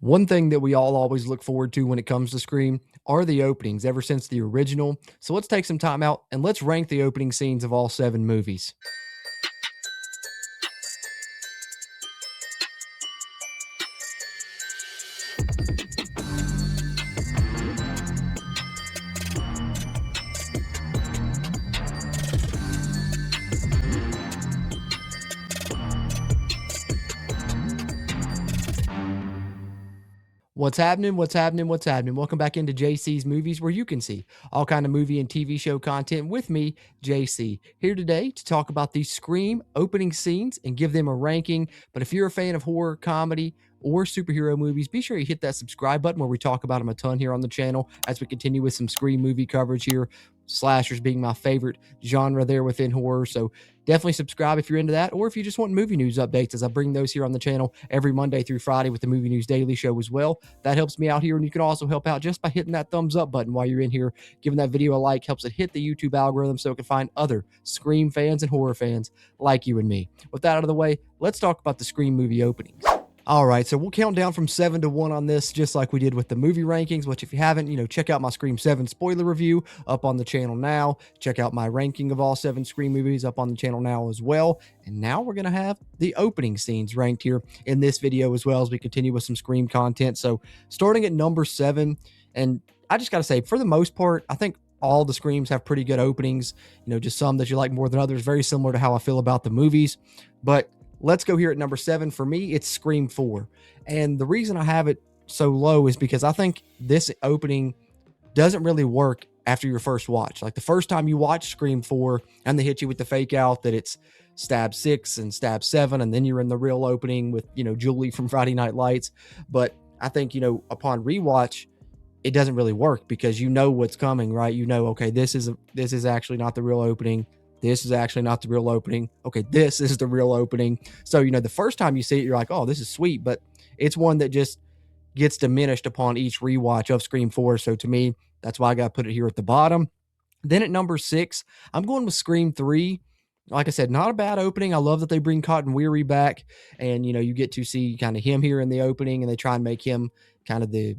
One thing that we all always look forward to when it comes to Scream are the openings ever since the original. So let's take some time out and let's rank the opening scenes of all 7 movies. What's happening? What's happening? What's happening? Welcome back into JC's Movies, where you can see all kind of movie and TV show content with me, JC, here today to talk about these Scream opening scenes and give them a ranking. But if you're a fan of horror, comedy, or superhero movies, be sure you hit that subscribe button where we talk about them a ton here on the channel as we continue with some Scream movie coverage here. Slashers being my favorite genre there within horror. So definitely subscribe if you're into that, or if you just want movie news updates, as I bring those here on the channel every Monday through Friday with the Movie News Daily Show as well. That helps me out here, and you can also help out just by hitting that thumbs up button while you're in here. Giving that video a like helps it hit the YouTube algorithm so it can find other Scream fans and horror fans like you and me. With that out of the way, let's talk about the Scream movie openings. All right, so we'll count down from 7 to 1 on this, just like we did with the movie rankings, which if you haven't, check out my Scream 7 spoiler review up on the channel now. Check out my ranking of all 7 Scream movies up on the channel now as well. And now we're going to have the opening scenes ranked here in this video as well as we continue with some Scream content. So starting at number 7, and I just got to say, for the most part, I think all the Screams have pretty good openings, just some that you like more than others, very similar to how I feel about the movies. But let's go here at number 7. For me, it's Scream 4. And the reason I have it so low is because I think this opening doesn't really work after your first watch. Like the first time you watch Scream 4 and they hit you with the fake out that it's stab 6 and stab 7, and then you're in the real opening with, Julie from Friday Night Lights. But I think, upon rewatch, it doesn't really work because you know what's coming, right? Okay, this is actually not the real opening. This is actually not the real opening. Okay, this is the real opening. So, the first time you see it, you're like, oh, this is sweet. But it's one that just gets diminished upon each rewatch of Scream 4. So to me, that's why I got to put it here at the bottom. Then at number 6, I'm going with Scream 3. Like I said, not a bad opening. I love that they bring Cotton Weary back. And, you get to see kind of him here in the opening, and they try and make him kind of the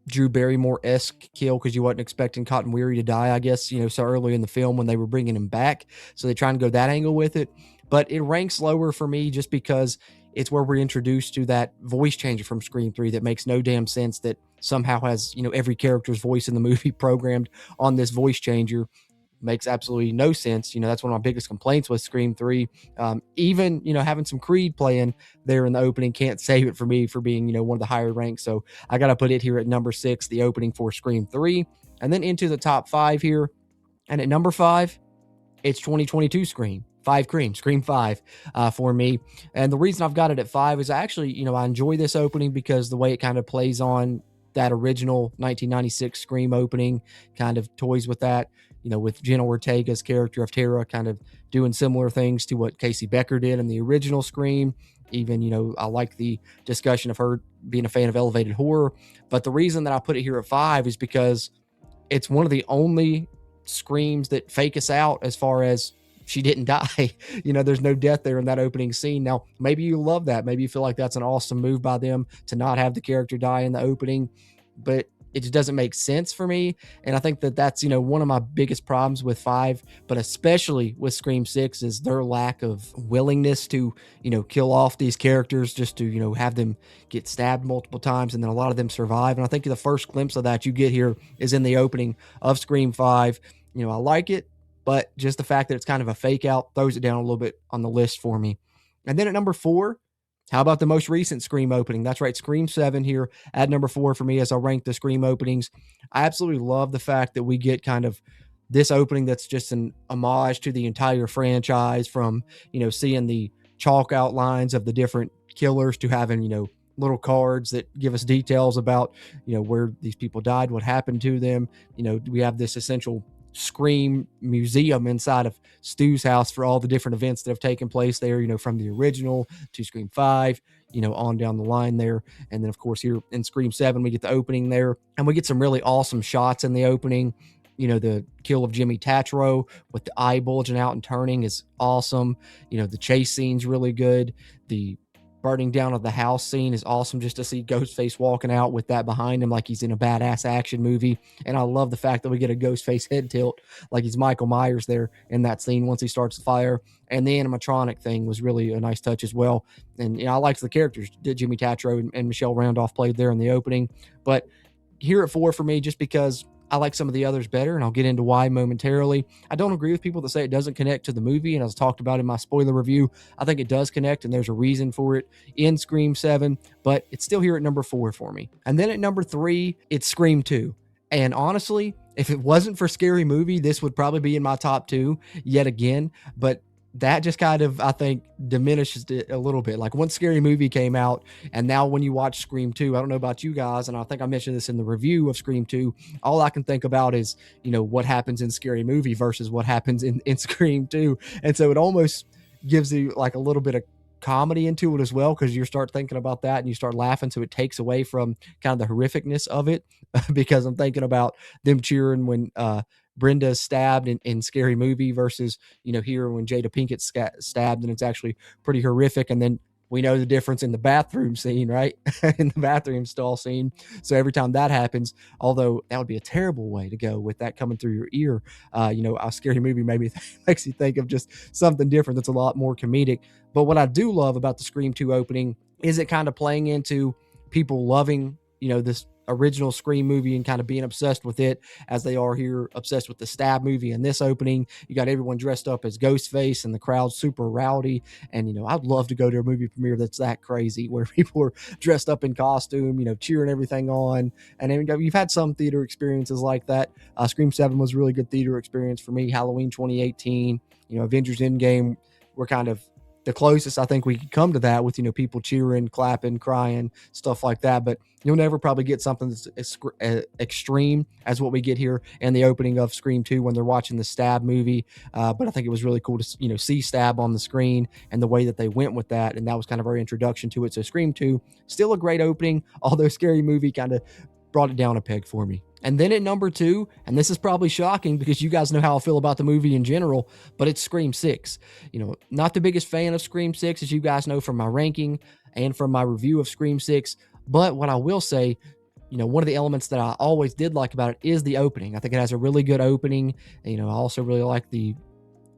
Drew Barrymore-esque kill because you wasn't expecting Cotton Weary to die, I guess, so early in the film when they were bringing him back. So they try and go that angle with it. But it ranks lower for me just because it's where we're introduced to that voice changer from Scream 3 that makes no damn sense that somehow has, every character's voice in the movie programmed on this voice changer. Makes absolutely no sense. That's one of my biggest complaints with Scream 3. Even, having some Creed playing there in the opening can't save it for me for being, one of the higher ranks. So I got to put it here at number 6, the opening for Scream 3. And then into the top 5 here. And at number 5, it's 2022 Scream. Scream 5 for me. And the reason I've got it at 5 is actually, I enjoy this opening because the way it kind of plays on that original 1996 Scream opening, kind of toys with that, with Jenna Ortega's character of Tara kind of doing similar things to what Casey Becker did in the original Scream. Even, I like the discussion of her being a fan of elevated horror. But the reason that I put it here at 5 is because it's one of the only Screams that fake us out as far as she didn't die. There's no death there in that opening scene. Now, maybe you love that. Maybe you feel like that's an awesome move by them to not have the character die in the opening, but it just doesn't make sense for me. And I think that that's, one of my biggest problems with 5, but especially with Scream 6 is their lack of willingness to, kill off these characters just to, have them get stabbed multiple times and then a lot of them survive. And I think the first glimpse of that you get here is in the opening of Scream 5. I like it, but just the fact that it's kind of a fake out throws it down a little bit on the list for me. And then at number 4, how about the most recent Scream opening? That's right, Scream 7 here at number 4 for me as I rank the Scream openings. I absolutely love the fact that we get kind of this opening that's just an homage to the entire franchise, from, seeing the chalk outlines of the different killers to having, little cards that give us details about, where these people died, what happened to them. We have this essential Scream museum inside of Stu's house for all the different events that have taken place there, from the original to Scream 5, on down the line there. And then, of course, here in Scream 7, we get the opening there, and we get some really awesome shots in the opening. The kill of Jimmy Tatro with the eye bulging out and turning is awesome. The chase scene's really good. The burning down of the house scene is awesome, just to see Ghostface walking out with that behind him like he's in a badass action movie. And I love the fact that we get a Ghostface head tilt like he's Michael Myers there in that scene once he starts the fire. And the animatronic thing was really a nice touch as well. And I liked the characters that Jimmy Tatro and Michelle Randolph played there in the opening. But here at 4 for me, just because I like some of the others better, and I'll get into why momentarily. I don't agree with people that say it doesn't connect to the movie, and as talked about in my spoiler review, I think it does connect, and there's a reason for it in Scream 7, but it's still here at number 4 for me. And then at number 3, it's Scream 2. And honestly, if it wasn't for Scary Movie, this would probably be in my top 2 yet again, but that just kind of, I think, diminishes it a little bit. Like once Scary Movie came out, and now when you watch Scream 2, I don't know about you guys, and I think I mentioned this in the review of Scream 2, all I can think about is, what happens in Scary Movie versus what happens in Scream 2. And so it almost gives you like a little bit of comedy into it as well, because you start thinking about that and you start laughing, so it takes away from kind of the horrificness of it because I'm thinking about them cheering when Brenda's stabbed in Scary Movie versus, here when Jada Pinkett's stabbed, and it's actually pretty horrific. And then we know the difference in the bathroom scene, right? In the bathroom stall scene. So every time that happens, although that would be a terrible way to go with that coming through your ear, a Scary Movie maybe makes you think of just something different that's a lot more comedic. But what I do love about the Scream 2 opening is it kind of playing into people loving, this original Scream movie and kind of being obsessed with it, as they are here obsessed with the Stab movie. In this opening, you got everyone dressed up as Ghostface and the crowd's super rowdy. And, I'd love to go to a movie premiere that's that crazy, where people are dressed up in costume, cheering everything on. And then you've had some theater experiences like that. Scream 7 was a really good theater experience for me. Halloween 2018, Avengers Endgame were kind of the closest I think we could come to that, with, people cheering, clapping, crying, stuff like that. But you'll never probably get something that's as extreme as what we get here in the opening of Scream 2 when they're watching the Stab movie. But I think it was really cool to, see Stab on the screen and the way that they went with that. And that was kind of our introduction to it. So Scream 2, still a great opening, although Scary Movie kind of brought it down a peg for me. And then at number 2, and this is probably shocking because you guys know how I feel about the movie in general, but it's Scream 6. Not the biggest fan of Scream 6, as you guys know from my ranking and from my review of Scream 6. But what I will say, one of the elements that I always did like about it is the opening. I think it has a really good opening. I also really like the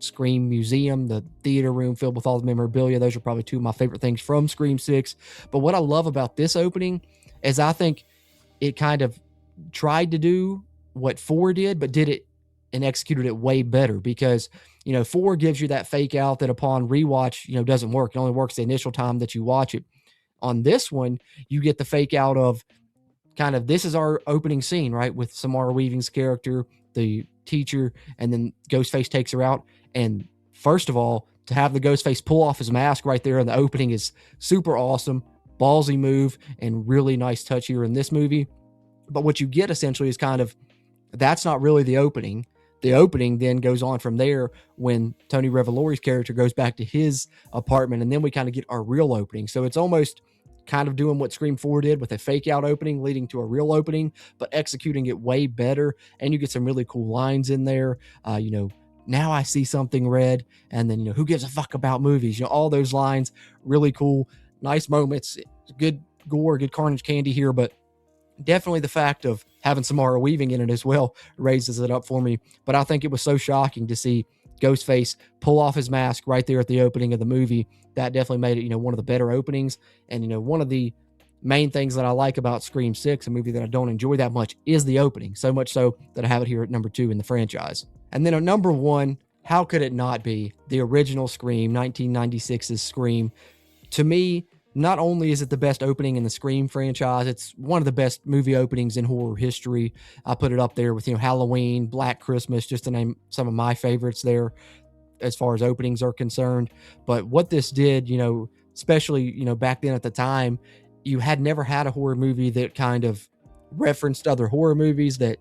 Scream Museum, the theater room filled with all the memorabilia. Those are probably two of my favorite things from Scream 6. But what I love about this opening is I think it kind of tried to do what 4 did, but did it and executed it way better, because 4 gives you that fake out that upon rewatch doesn't work. It only works the initial time that you watch it. On this one, you get the fake out of kind of, this is our opening scene, right, with Samara Weaving's character, the teacher, and then Ghostface takes her out. And first of all, to have the Ghostface pull off his mask right there in the opening is super awesome, ballsy move, and really nice touch here in this movie. But what you get essentially is kind of, that's not really the opening. The opening then goes on from there when Tony Revolori's character goes back to his apartment, and then we kind of get our real opening. So it's almost kind of doing what Scream 4 did with a fake out opening leading to a real opening, but executing it way better. And you get some really cool lines in there. Now I see something red, and then, who gives a fuck about movies? All those lines, really cool, nice moments, good gore, good carnage candy here, but definitely the fact of having Samara Weaving in it as well raises it up for me. But I think it was so shocking to see Ghostface pull off his mask right there at the opening of the movie. That definitely made it, one of the better openings. And, one of the main things that I like about Scream 6, a movie that I don't enjoy that much, is the opening. So much so that I have it here at number 2 in the franchise. And then at number 1, how could it not be the original Scream, 1996's Scream? To me, not only is it the best opening in the Scream franchise, it's one of the best movie openings in horror history. I put it up there with, Halloween, Black Christmas, just to name some of my favorites there as far as openings are concerned. But what this did, especially, back then at the time, you had never had a horror movie that kind of referenced other horror movies, that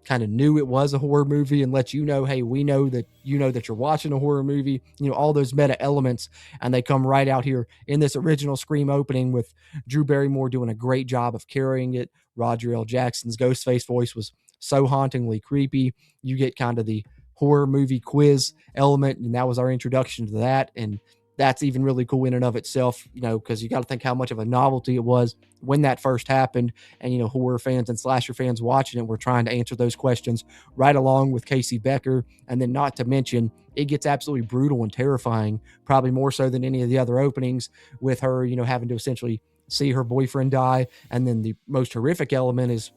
kind of knew it was a horror movie and let you know, hey, we know that that you're watching a horror movie, all those meta elements. And they come right out here in this original Scream opening with Drew Barrymore doing a great job of carrying it. Roger L. Jackson's Ghostface voice was so hauntingly creepy. You get kind of the horror movie quiz element, and that was our introduction to that. And that's even really cool in and of itself, because you got to think how much of a novelty it was when that first happened. And, horror fans and slasher fans watching it were trying to answer those questions right along with Casey Becker. And then, not to mention, it gets absolutely brutal and terrifying, probably more so than any of the other openings, with her, having to essentially see her boyfriend die. And then the most horrific element is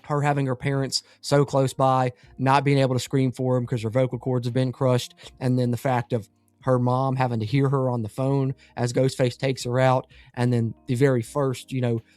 her having her parents so close by, not being able to scream for them because her vocal cords have been crushed. And then the fact of her mom having to hear her on the phone as Ghostface takes her out. And then the very first,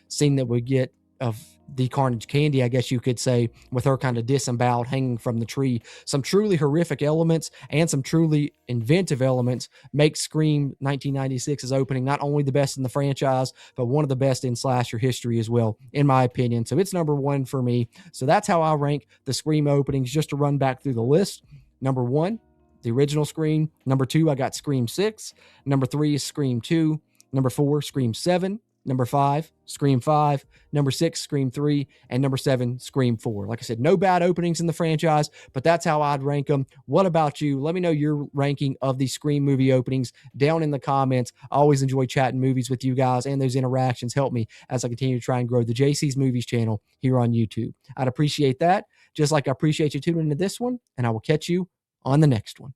scene that we get of the Carnage Candy, I guess you could say, with her kind of disemboweled hanging from the tree. Some truly horrific elements and some truly inventive elements make Scream 1996's opening not only the best in the franchise, but one of the best in slasher history as well, in my opinion. So it's number one for me. So that's how I rank the Scream openings, just to run back through the list. Number one, the original Scream. Number two, I got Scream 6. Number three is Scream 2. Number 4, Scream 7. Number 5, Scream 5. Number 6, Scream 3. And number 7, Scream 4. Like I said, no bad openings in the franchise, but that's how I'd rank them. What about you? Let me know your ranking of the Scream movie openings down in the comments. I always enjoy chatting movies with you guys, and those interactions help me as I continue to try and grow the JC's Movies channel here on YouTube. I'd appreciate that, just like I appreciate you tuning into this one, and I will catch you on the next one.